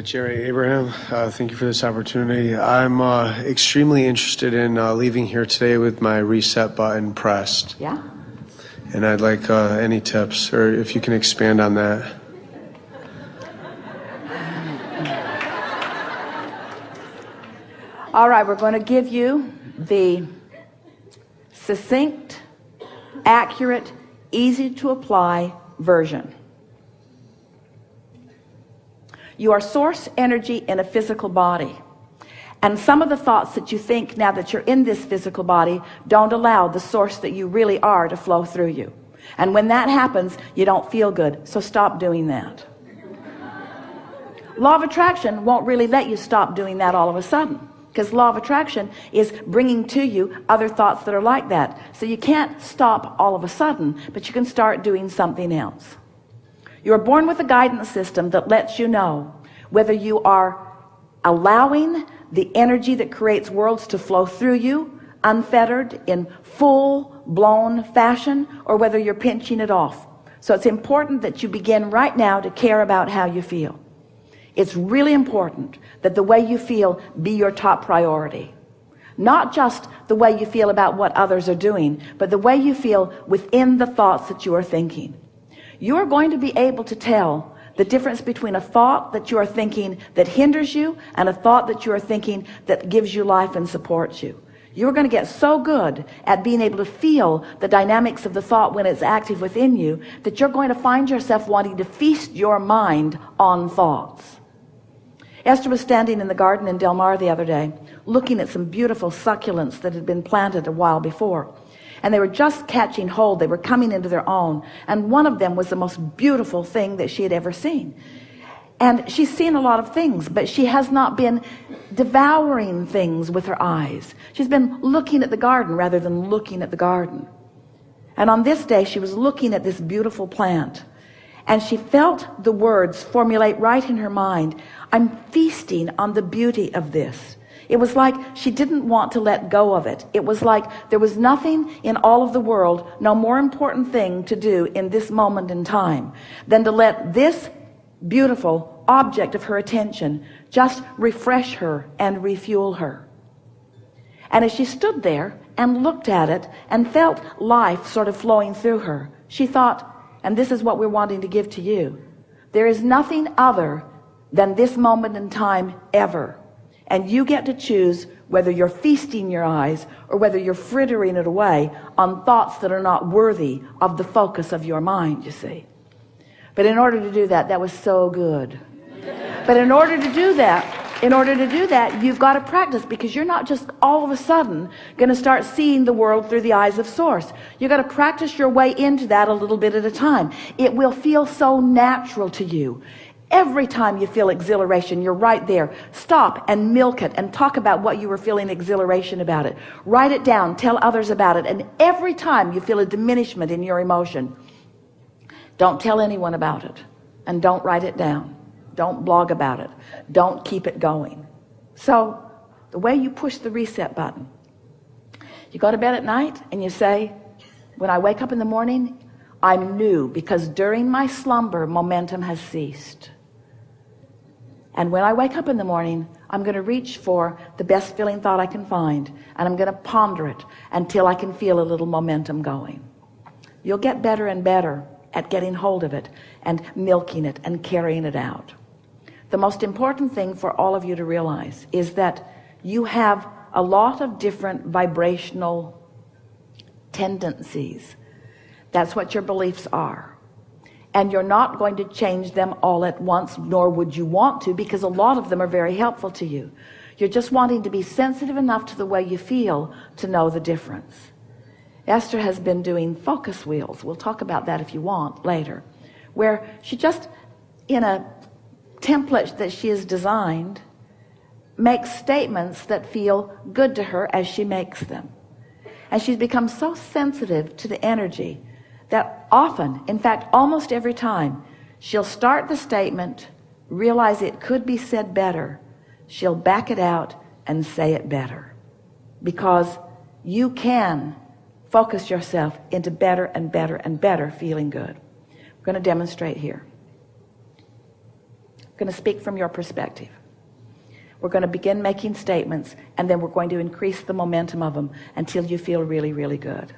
Jerry Abraham, thank you for this opportunity. I'm extremely interested in leaving here today with my reset button pressed. Yeah? And I'd like any tips, or if you can expand on that. All right, we're going to give you the succinct, accurate, easy to apply version. You are source energy in a physical body, and some of the thoughts that you think now that you're in this physical body don't allow the source that you really are to flow through you. And when that happens, you don't feel good, so stop doing that. Law of attraction won't really let you stop doing that all of a sudden, because law of attraction is bringing to you other thoughts that are like that. So you can't stop all of a sudden, but you can start doing something else. You are born with a guidance system that lets you know whether you are allowing the energy that creates worlds to flow through you unfettered in full-blown fashion, or whether you're pinching it off. So it's important that you begin right now to care about how you feel. It's really important that the way you feel be your top priority. Not just the way you feel about what others are doing, but the way you feel within the thoughts that you are thinking. You are going to be able to tell the difference between a thought that you are thinking that hinders you and a thought that you are thinking that gives you life and supports you. You're going to get so good at being able to feel the dynamics of the thought when it's active within you that you're going to find yourself wanting to feast your mind on thoughts. Esther was standing in the garden in Del Mar the other day, looking at some beautiful succulents that had been planted a while before. And they were just catching hold. They were coming into their own. And one of them was the most beautiful thing that she had ever seen. And she's seen a lot of things, but she has not been devouring things with her eyes. She's been looking at the garden rather than looking at the garden. And on this day, she was looking at this beautiful plant. And she felt the words formulate right in her mind. I'm feasting on the beauty of this. It was like she didn't want to let go of it. It was like there was nothing in all of the world, no more important thing to do in this moment in time than to let this beautiful object of her attention just refresh her and refuel her. And as she stood there and looked at it and felt life sort of flowing through her, she thought, and this is what we're wanting to give to you, there is nothing other than this moment in time ever. And you get to choose whether you're feasting your eyes or whether you're frittering it away on thoughts that are not worthy of the focus of your mind, you see. But in order to do that, that was so good. But in order to do that, you've got to practice, because you're not just all of a sudden going to start seeing the world through the eyes of source. You've got to practice your way into that a little bit at a time. It will feel so natural to you. Every time you feel exhilaration, you're right there. Stop and milk it and talk about what you were feeling exhilaration about it. Write it down, tell others about it. And every time you feel a diminishment in your emotion, don't tell anyone about it, and don't write it down. Don't blog about it. Don't keep it going. So the way you push the reset button, you go to bed at night and you say, when I wake up in the morning, I'm new, because during my slumber, momentum has ceased. And when I wake up in the morning, I'm going to reach for the best feeling thought I can find, and I'm going to ponder it until I can feel a little momentum going. You'll get better and better at getting hold of it and milking it and carrying it out. The most important thing for all of you to realize is that you have a lot of different vibrational tendencies. That's what your beliefs are. And you're not going to change them all at once, nor would you want to, because a lot of them are very helpful to you. You're just wanting to be sensitive enough to the way you feel to know the difference. Esther has been doing focus wheels. We'll talk about that if you want later, where she just, in a template that she has designed, makes statements that feel good to her as she makes them. And she's become so sensitive to the energy that often, in fact almost every time, she'll start the statement, realize it could be said better, she'll back it out and say it better, because you can focus yourself into better and better and better feeling good. We're going to demonstrate here. going to speak from your perspective. We're going to begin making statements, and then we're going to increase the momentum of them until you feel really, really good.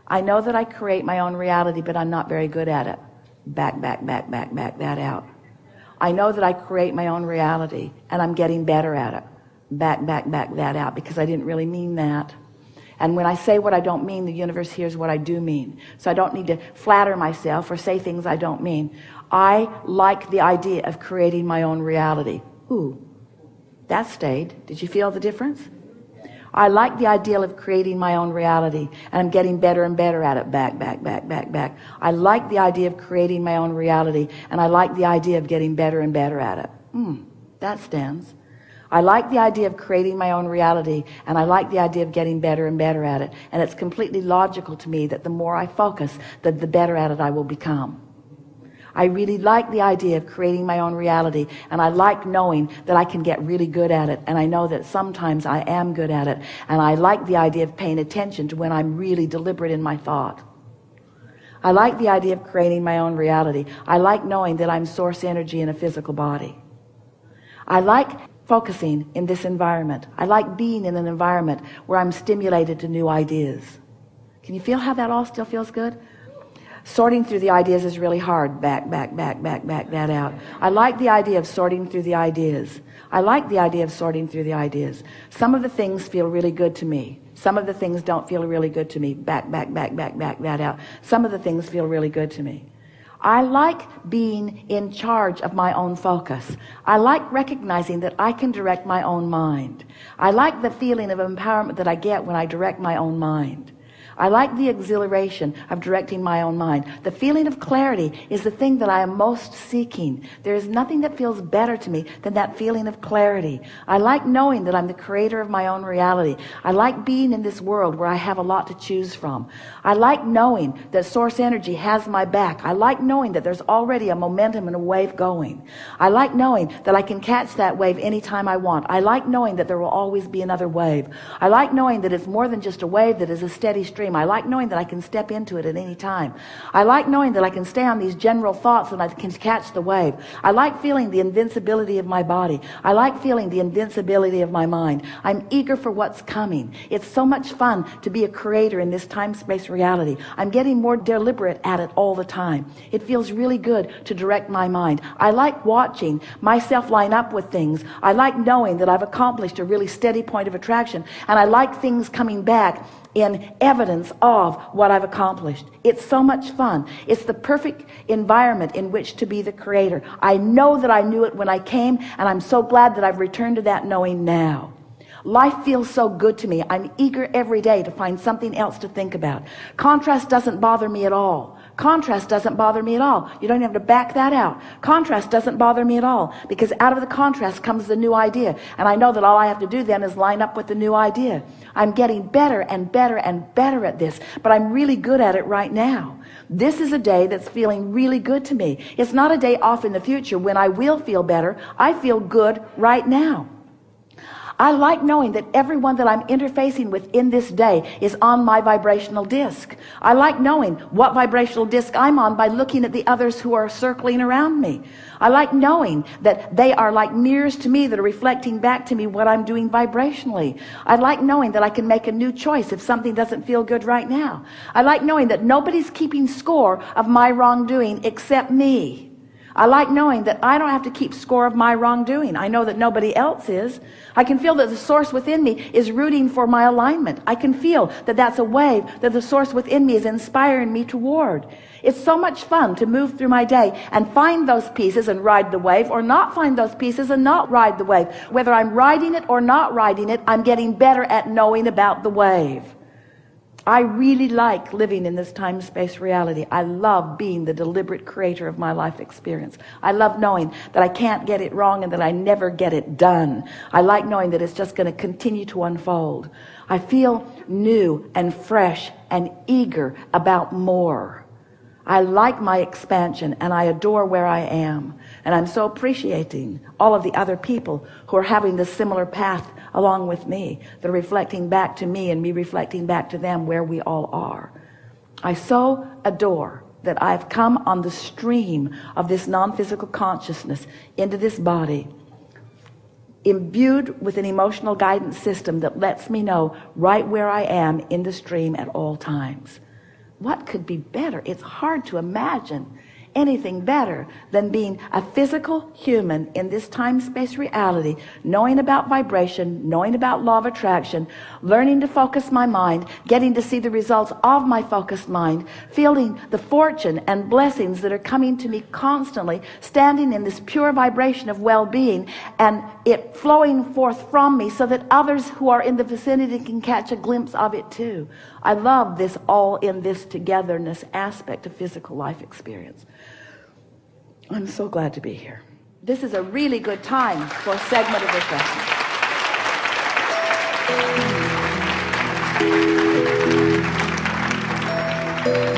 I know that I create my own reality, but I'm not very good at it. Back that out. I know that I create my own reality, and I'm getting better at it. Back that out, because I didn't really mean that. And when I say what I don't mean, the universe hears what I do mean. So I don't need to flatter myself or say things I don't mean. I like the idea of creating my own reality. Ooh, that stayed. Did you feel the difference? I like the ideal of creating my own reality, and I'm getting better and better at it. Back. I like the idea of creating my own reality, and I like the idea of getting better and better at it. That stands. I like the idea of creating my own reality, and I like the idea of getting better and better at it. And it's completely logical to me that the more I focus, the better at it I will become. I really like the idea of creating my own reality, and I like knowing that I can get really good at it, and I know that sometimes I am good at it, and I like the idea of paying attention to when I'm really deliberate in my thought. I like the idea of creating my own reality. I like knowing that I'm source energy in a physical body. I like focusing in this environment. I like being in an environment where I'm stimulated to new ideas. Can you feel how that all still feels good? Sorting through the ideas is really hard. Back that out. I like the idea of sorting through the ideas. I like the idea of sorting through the ideas. Some of the things feel really good to me. Some of the things don't feel really good to me. Back that out. Some of the things feel really good to me. I like being in charge of my own focus. I like recognizing that I can direct my own mind. I like the feeling of empowerment that I get when I direct my own mind. I like the exhilaration of directing my own mind. The feeling of clarity is the thing that I am most seeking. There is nothing that feels better to me than that feeling of clarity. I like knowing that I'm the creator of my own reality. I like being in this world where I have a lot to choose from. I like knowing that source energy has my back. I like knowing that there's already a momentum and a wave going. I like knowing that I can catch that wave anytime I want. I like knowing that there will always be another wave. I like knowing that it's more than just a wave that is a steady stream. I like knowing that I can step into it at any time. I like knowing that I can stay on these general thoughts and I can catch the wave. I like feeling the invincibility of my body. I like feeling the invincibility of my mind. I'm eager for what's coming. It's so much fun to be a creator in this time-space reality. I'm getting more deliberate at it all the time. It feels really good to direct my mind. I like watching myself line up with things. I like knowing that I've accomplished a really steady point of attraction, and I like things coming back in evidence of what I've accomplished. It's so much fun. It's the perfect environment in which to be the creator. I know that I knew it when I came, and I'm so glad that I've returned to that knowing now. Life feels so good to me. I'm eager every day to find something else to think about. Contrast doesn't bother me at all. Contrast doesn't bother me at all. You don't have to back that out. Contrast doesn't bother me at all, because out of the contrast comes the new idea. And I know that all I have to do then is line up with the new idea. I'm getting better and better and better at this, but I'm really good at it right now. This is a day that's feeling really good to me. It's not a day off in the future when I will feel better. I feel good right now. I like knowing that everyone that I'm interfacing with in this day is on my vibrational disc. I like knowing what vibrational disc I'm on by looking at the others who are circling around me. I like knowing that they are like mirrors to me that are reflecting back to me what I'm doing vibrationally. I like knowing that I can make a new choice if something doesn't feel good right now. I like knowing that nobody's keeping score of my wrongdoing except me. I like knowing that I don't have to keep score of my wrongdoing. I know that nobody else is. I can feel that the source within me is rooting for my alignment. I can feel that that's a wave that the source within me is inspiring me toward. It's so much fun to move through my day and find those pieces and ride the wave, or not find those pieces and not ride the wave. Whether I'm riding it or not riding it, I'm getting better at knowing about the wave. I really like living in this time-space reality. I love being the deliberate creator of my life experience. I love knowing that I can't get it wrong and that I never get it done. I like knowing that it's just going to continue to unfold. I feel new and fresh and eager about more. I like my expansion, and I adore where I am. And I'm so appreciating all of the other people who are having this similar path along with me. They're reflecting back to me and me reflecting back to them where we all are. I so adore that I've come on the stream of this non-physical consciousness into this body, imbued with an emotional guidance system that lets me know right where I am in the stream at all times. What could be better? It's hard to imagine anything better than being a physical human in this time-space reality, knowing about vibration, knowing about law of attraction, learning to focus my mind, getting to see the results of my focused mind, feeling the fortune and blessings that are coming to me constantly, standing in this pure vibration of well-being, and it flowing forth from me so that others who are in the vicinity can catch a glimpse of it too. I love this all in this togetherness aspect of physical life experience. I'm so glad to be here. This is a really good time for a segment of refreshment.